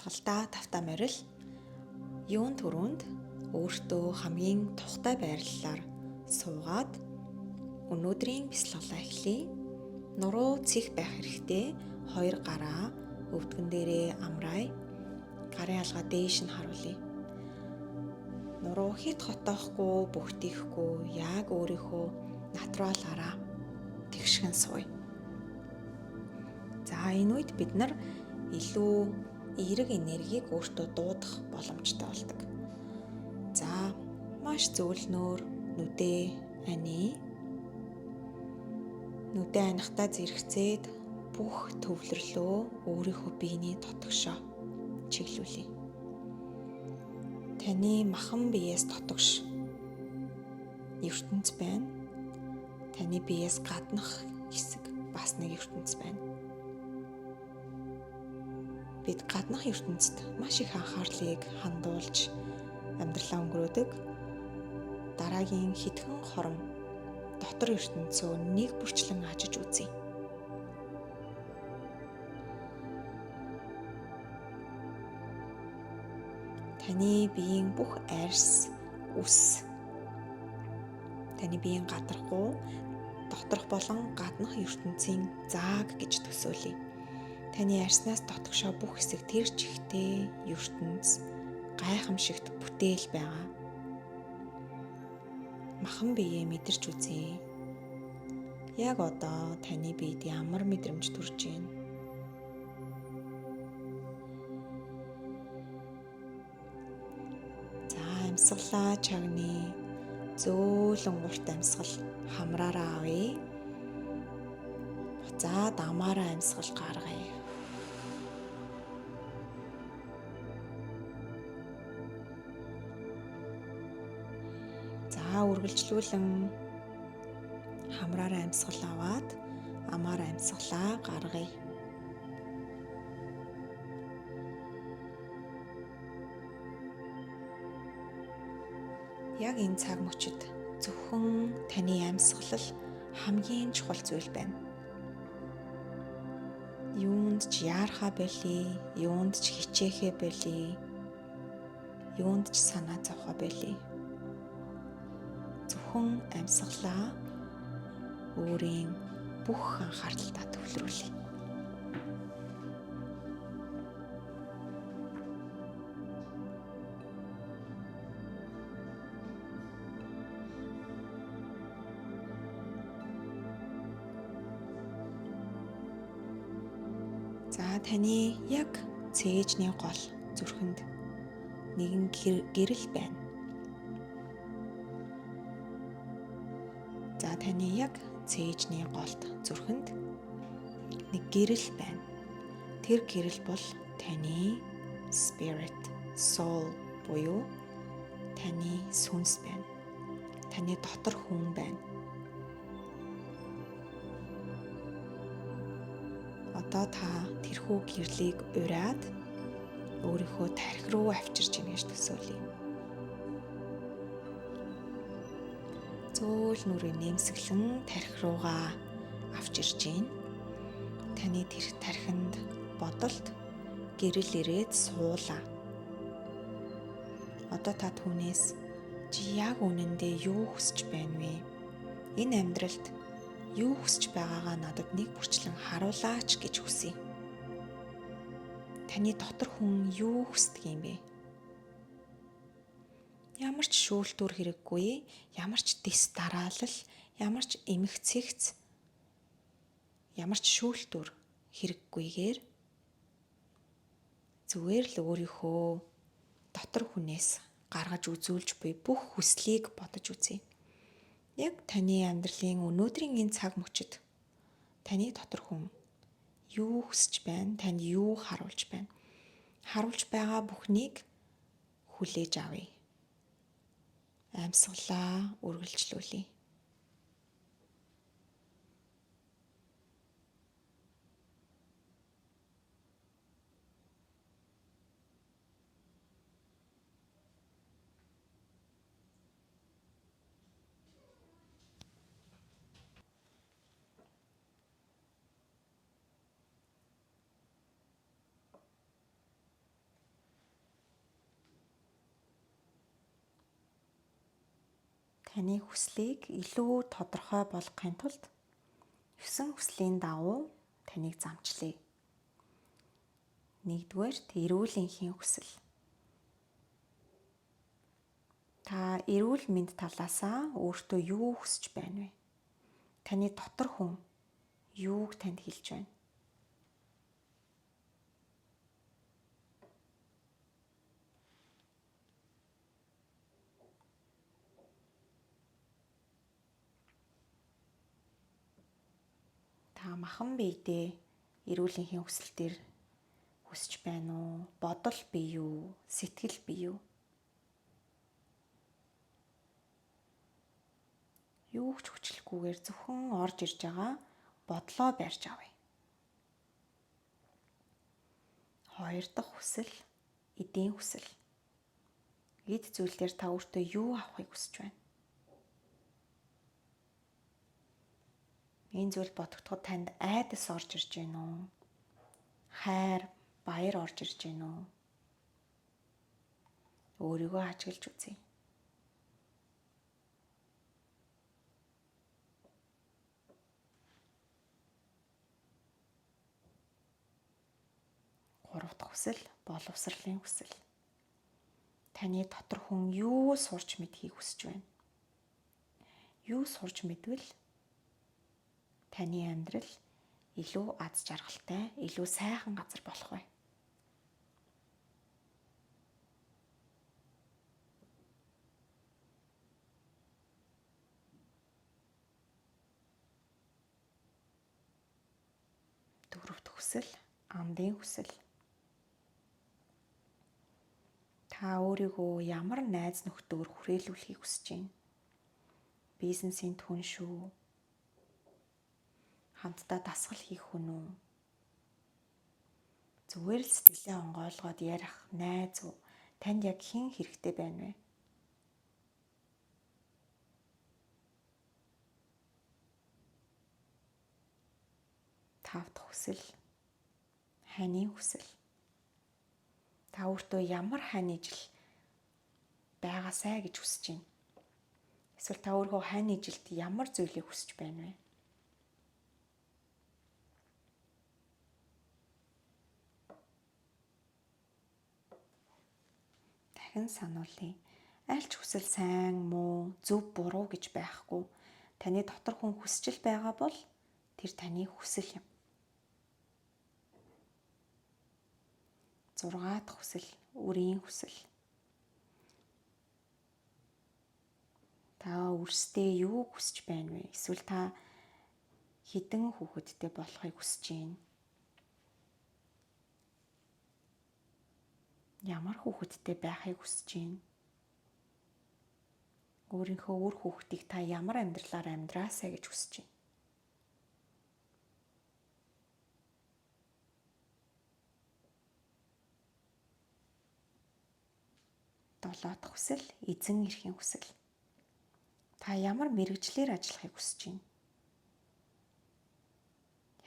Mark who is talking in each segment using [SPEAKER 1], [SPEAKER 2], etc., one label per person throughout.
[SPEAKER 1] амьсгалдаа тавтаа морил юун түрүүнд өөртөө хамгийн тухтай байрлалаар суугаад өнөөдрийн бясалгалаа эхлэе. Нуруу цих байх хэрэгтэй. Хоёр гараа өвдгөн дээрээ амраая. Гарын алгаа дээш нь харуулъя. Нуруу хит хотоохгүй, бөхтөхгүй, яг өөрийнхөө натуралаараа тэгшгэн сууя. За энэ үед бид нар илүү эерэг энергийг өөртөө дуудах боломжтой болдог. За маш зөөлнөөр нүдээ ани. Нүдээ анихтаа зэрэгцээд бүх төвлөрлөө өөрийнхөө биений дотгошоо чиглүүлье. Таны махан биеэс дотгош ертөнц байна. Таны биеэс гаднах хэсэг бас нэг ертөнц байна. Бид гаднах ертөнцид маш их анхаарлыг хандуулж амьдралаа өнгөрөөдөг. Дараагийн хэдхэн хором дотор ертөнцөө нэг бүрчлэн ажиж үзье. Таны биеийн бүх арьс, үс, таны биеийн гадаргуу, доторх болон гаднах ертөнцийн зааг гэж төсөөлье. Таны арьснаас дотгошоо бүх хэсэг тэр чигтээ ертөнц гайхамшигт бүтээл байгаа. Махан биеэ мэдэрч үзье. Яг одоо таны биед ямар мэдрэмж төрж байна? За амьсгалаа чагны зөөлөн урт амьсгал хамраараа авъя. Буцаад амаараа амьсгал гаргая. Үргэлжлүүлэн хамраараа амьсгал аваад амаараа амьсгалаа гаргая. Яг энэ цаг мөчид зөвхөн таны амьсгалал хамгийн чухал зүйл байна. Юунд ч яарахаа болий, юунд ч хичээхээ болий, юунд ч санаа зовхоо болий. Зөвхөн амьсгалаа өөрийн бүх анхаарлалтаа төвлөрүүлье. За таны яг цээжний гол зүрхэнд нэгэн гэрэл байна. За таны яг цээжний голд зүрхэнд нэг гэрэл байна. Тэр гэрэл бол таны spirit, soul буюу таны сүнс байна. Таны дотор хүн байна. Одоо та тэрхүү гэрлийг ураад өөрийнхөө тархи руу авчирч ийн гэж төсөөлье. Зөөл нүрийн нэмсэглэн тархи руугаа авчирч ийн. Таны тэр тархинд бодолд гэрэл ирээд суулаа. Одоо та түүнээс чи яг үнэндээ юу хүсэж байна вэ? Энэ амьдралд юу хүсэж байгаагаа надад нэг бүрчлэн харуулаач гэж хүсье. Таны дотор хүн юу хүсдэг юм бэ? Ямар ч шүүлтүүр хэрэггүй, ямар ч дэс дараалал, ямар ч эмх цэгц, ямар ч шүүлтүүр хэрэггүйгээр зүгээр л өөрийнхөө дотор хүнээс гаргаж үзүүлж буй бүх хүслийг бодож үзье. Яг таны амьдралын өнөөдрийн энэ цаг мөчид таны дотор хүн юу хүсэж байна? Танд юу харуулж байна? Харуулж байгаа бүхнийг хүлээж авъя. Амьсгалаа үргэлжлүүлье. Таны хүслийг илүү тодорхой болгохын тулд 9 хүслийн дагуу таныг замчлая. 1-р эрүүл энхийн хүсэл. Та эрүүл мэнд талаасаа өөртөө юу хүсэж байна вэ? Таны дотор хүн юуг танд хэлж байна? Та махан биедээ эрүүл энхийн хүсэл дээр хүсэж байна уу? Бодол бий юу? Сэтгэл бий юу? Юу ч хүчлэхгүйгээр зөвхөн орж ирж байгаа бодлоо барьж авъя. 2 дахь хүсэл, эдийн хүсэл. Эд зүйлээр та өөртөө юу авахыг хүсэж байна? Энэ зүйл бодогдоход танд айдас орж ирж байна уу? Хайр, баяр орж ирж байна уу? Өөрийгөө ажиглаж үзье. Гурав дахь хүсэл, боловсролын хүсэл. Таны дотор хүн юу сурч мэдхийг хүсэж байна? Юу сурч мэдвэл таны амьдрал илүү аз жаргалтай, илүү сайхан газар болох вэ? Дөрөв дэх хүсэл, амдын хүсэл. Та өөрийгөө ямар найз нөхдөөр хүрээлүүлэхийг хүсэж байна? Бизнесийн түн шүү. Хамтдаа дасгал хийх хүн үү? Зүгээр л сэтгэлээ онгойлгоод ярих найз уу? Танд яг хэн хэрэгтэй байна вэ? Тав дахь хүсэл, хайны хүсэл. Та өөртөө ямар хайны ижил байгаасай гэж хүсэж байна? Эсвэл та өөрийнхөө хайны ижилд ямар зүйлийг хүсэж байна вэ? Дахин сануулъя. Аль ч хүсэл сайн, муу, зөв, буруу гэж байхгүй. Таны дотор хүн хүсэж л байгаа бол тэр таны хүсэл юм. 6 дахь хүсэл, үрийн хүсэл. Та өөрсдөө юу хүсэж байна вэ? Эсвэл та хэдэн хүүхэдтэй болохыг хүсэж байна? Ямар хүүхэдтэй байхыг хүсэж байна? Өөрийнхөө үр хүүхдийг та ямар амьдралаар амьдраасай гэж хүсэж байна? 7 дахь хүсэл, эзэн эрхийн хүсэл. Та ямар мэргэжлэр ажиллахыг хүсэж байна?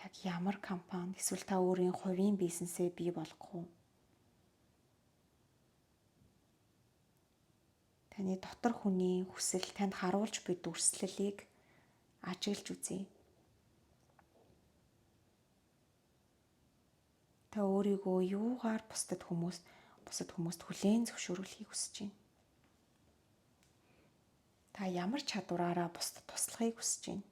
[SPEAKER 1] Яг ямар компани эсвэл та өөрийн хувийн бизнесээ бий болгох уу? Таны дотор хүний хүсэл танд харуулж буй дүрслэлийг ажиглаж үзье. Та өөрийгөө юугаар бусад хүмүүст хүлээн зөвшөөрүүлэхийг хүсэж байна? Та ямар чадвараараа бусдад туслахыг хүсэж байна?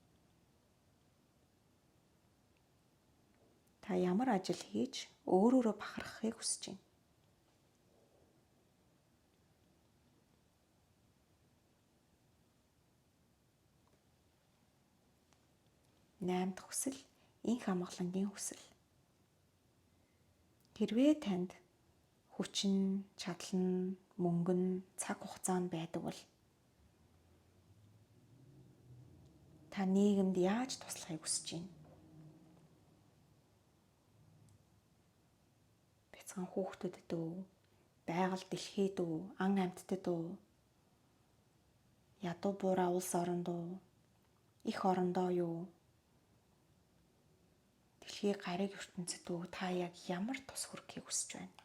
[SPEAKER 1] Та ямар ажил хийж өөрөөрөө бахархахыг хүсэж байна? 8 дахь хүсэл, энх амгалангийн хүсэл. Хэрвээ танд хүч нь, чадал нь, мөнгө нь, цаг хугацаа нь байдаг бол та нийгэмд яаж туслахыг хүсэж байна? Бяцхан хүүхдүүдэд үү? Байгаль дэлхийд үү? Ан амьтдад үү? Ядуу буураа улс оронд уу? Их орондоо юу? Дэлхийн гариг ертөнцид үү? Та яг ямар тус хүрэхийг хүсэж байна?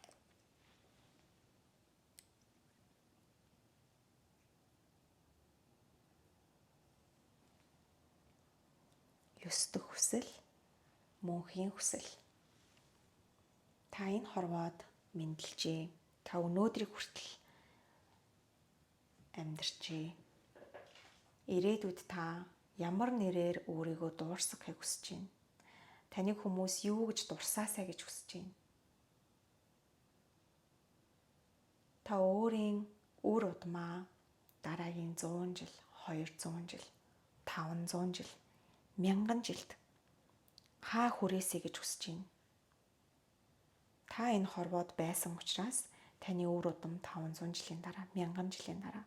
[SPEAKER 1] ёс дөх хүсэл, мөнхийн хүсэл. Та энэ хорвоод мэндэлжээ. Та өнөөдрийг хүртэл амьдарчээ. Ирээдүйд та ямар нэрээр өөрийгөө дуурсгахыг хүсэж байна? Таныг хүмүүс юу гэж дурсаасаа гэж хүсэж байна? Та өөрийн үр удмаа дараагийн 100 жил, 200 жил, 500 жил, 1000 жилд хаа хүрээсэй гэж хүсэж байна? Та энэ хорвоод байсан учраас таны үр удам 500 жилийн дараа, 1000 жилийн дараа,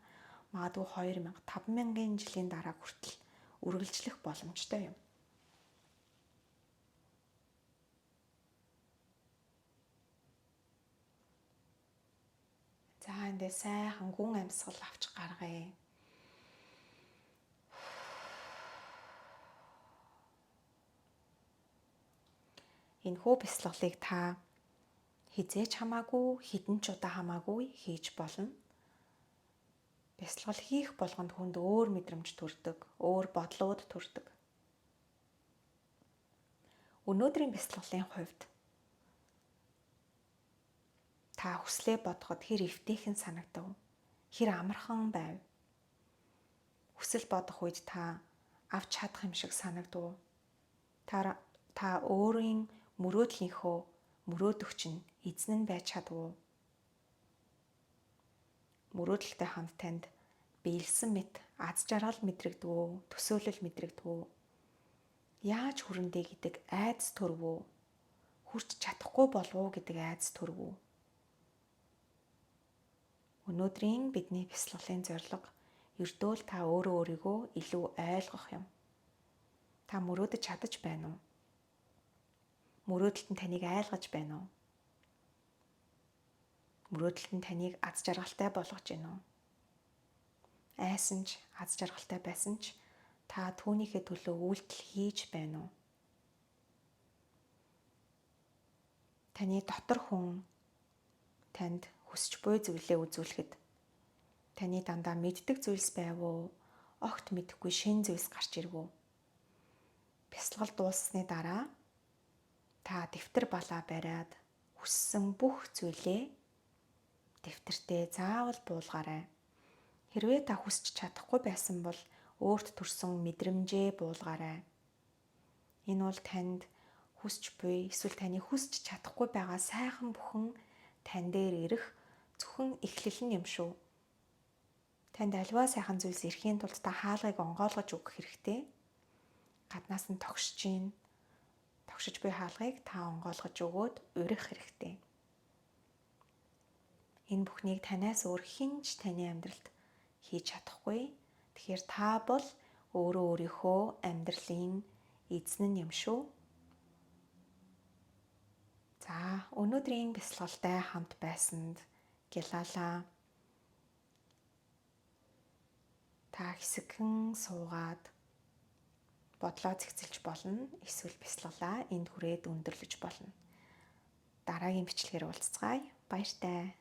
[SPEAKER 1] магадгүй 2000, 5000 жилийн дараа хүртэл үргэлжлэх боломжтой юм. За эндээ сайхан гүн амьсгал авч гаргая. Энэхүү бясалгалыг та хизээч хамаагүй, хэдэн ч удаа хамаагүй хийж болно. Бясалгал хийх болгонд хүнд өөр мэдрэмж төрдөг, өөр бодлууд төрдөг. Өнөөдрийн бясалгалын хувьд та хүслээ бодоход хэр эвтэйхэн санагдав? Хэр амархан байв? Хүсэл бодох үед та авч чадах юм шиг санагдав? Та өөрийн мөрөөдлийнхөө мөрөөдөгч нь эзэн нь байж чадав уу? Мөрөөдөлтэй хамт танд биелсэн мэт аз жаргал мэдрэгдэв үү? Төсөөлөл мэдрэгдэв үү? Яаж хүрэндээ гэдэг айдас төрөв үү? Хүрч чадахгүй болов уу гэдэг айдас төрөв үү? Өнөөдрийн бидний бясалгалын зорилго ердөөл та өөрөө өөрийгөө илүү ойлгох юм. Та мөрөөдөж чадаж байна уу? Мөрөөдөлт нь таныг айлгаж байна уу? Мөрөөдөлт нь таныг аз жаргалтай болгож байна уу? Айсан ч, аз жаргалтай байсан ч та түүнийхээ төлөө үйлдэл хийж байна уу? Таны дотор хүн танд хүсч буй зүйлээ үзүүлэхэд таны дандаа мэддэг зүйлс байв уу? Огт мэдэхгүй шинэ зүйлс гарч ирв үү? Бясалгал дууссаны дараа та дэвтэр балаа бариад хүссэн бүх зүйлээ дэвтэртээ заавал буулгаарай. Хэрвээ та хүсч чадахгүй байсан бол өөрт төрсөн мэдрэмжээ буулгаарай. Энэ бол танд хүсч буй эсвэл таны хүсч чадахгүй байгаа сайхан бүхэн тань дээр ирэх зөвхөн эхлэл нь юм шүү. Танд аливаа сайхан зүйлс ирэхийн тулд та хаалгыг онгойлгож өгөх хэрэгтэй. Гаднаас нь тогшиж буй хаалгыг та онгойлгож өгөөд урих хэрэгтэй. Энэ бүхнийг танаас өөр хэн ч таны амьдралд хийж чадахгүй. Тэгэхээр та бол өөрөө өөрийнхөө амьдралын эзэн нь юм шүү. За, өнөөдрийн бясалгалтай хамт байсанд гялалаа. Та хэсэгхэн суугаад бодлоо зэгцэлж болно. Эсвэл бясалгалаа энд хүрээд өндөрлөж болно. Дараагийн бичлэгээр уулзцаая. Баяртай.